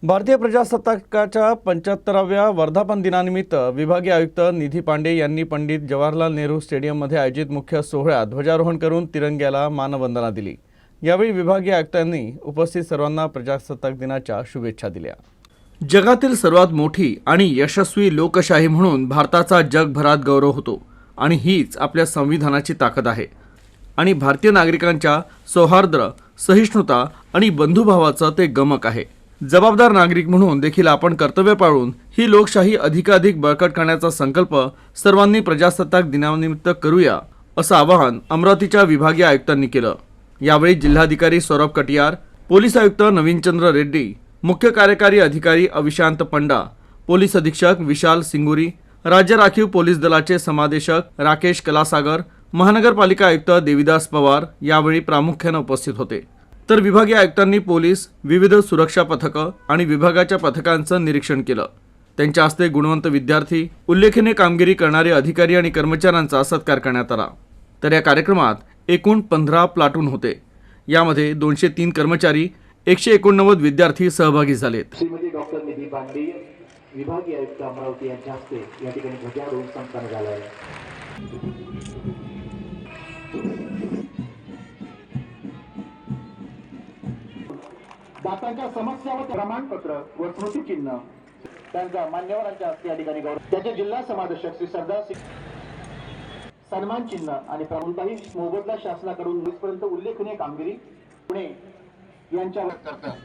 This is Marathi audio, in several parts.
भारतीय प्रजासत्ताकाच्या 75व्या वर्धापन दिनानिमित्त विभागीय आयुक्त निधी पांडे यांनी पंडित जवाहरलाल नेहरू स्टेडियममध्ये आयोजित मुख्य सोहळ्यात ध्वजारोहण करून तिरंग्याला मानवंदना दिली। यावेळी विभागीय आयुक्तांनी उपस्थित सर्वांना प्रजासत्ताक दिनाच्या शुभेच्छा दिल्या। जगातील सर्वात मोठी आणि यशस्वी लोकशाही म्हणून भारताचा जगभरात गौरव होतो आणि हीच आपल्या संविधानाची ताकद आहे आणि भारतीय नागरिकांच्या सौहार्द, सहिष्णुता आणि बंधुभावाचं ते गमक आहे। जबाबदार नागरिक म्हणून देखील आपण कर्तव्य पाळून ही लोकशाही अधिकाधिक बळकट करण्याचा संकल्प सर्वांनी प्रजासत्ताक दिनानिमित्त करूया, असं आवाहन अमरावतीच्या विभागीय आयुक्तांनी केलं। यावेळी जिल्हाधिकारी सौरभ कटियार, पोलीस आयुक्त नवीनचंद्र रेड्डी, मुख्य कार्यकारी अधिकारी अविशांत पंडा, पोलीस अधीक्षक विशाल सिंगुरी, राज्य राखीव पोलीस दलाचे समादेशक राकेश कलासागर, महानगरपालिका आयुक्त देविदास पवार यावेळी प्रामुख्याने उपस्थित होते। तर विभागीय आयुक्तांनी पोलीस, विविध सुरक्षा पथकं आणि विभागाच्या पथकांचं निरीक्षण केलं। त्यांच्या हस्ते गुणवंत विद्यार्थी, उल्लेखनीय कामगिरी करणारे अधिकारी आणि कर्मचाऱ्यांचा सत्कार करण्यात आला। तर या कार्यक्रमात एकूण 15 प्लाटून होते। यामध्ये 203 कर्मचारी, 189 विद्यार्थी सहभागी झालेत। श्रीमती डॉक्टर निधी पांडे विभागीय आयुक्त अमरावती यांच्या हस्ते या ठिकाणी ध्वजारोहण संपन्न झाला आहे। दात्यांच्या समस्यावर प्रमाणपत्र व स्मृतिचिन्ह त्यांच्या मान्यवरांच्या हस्ते या ठिकाणी गौरव। त्याचे जिल्हा समादेशक श्री सरदार सिंग सन्मान चिन्ह आणि कोणताही मोबदला शासनाकडून आजपर्यंत उल्लेखनीय कामगिरी पुणे यांच्यावर करतात।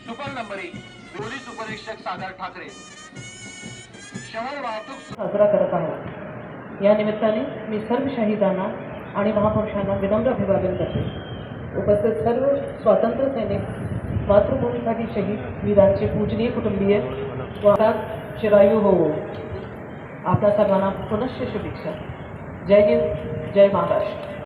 सुपर नंबरी पोलीस उपरीक्षक सागर ठाकरे शहर वाहतूक साजरा करत आहोत। या निमित्ताने मी सर्व शहीदांना आणि महापुरुषांना विनम्र अभिवादन करते। उपस्थित सर्व स्वातंत्र्य सैनिक, मातृभूमीसाठी शहीद वीरांचे पूजनीय कुटुंबीय व चिरायू हो। आपल्या सर्वांना पुनश्च शुभेच्छा। जय हिंद, जय महाराष्ट्र।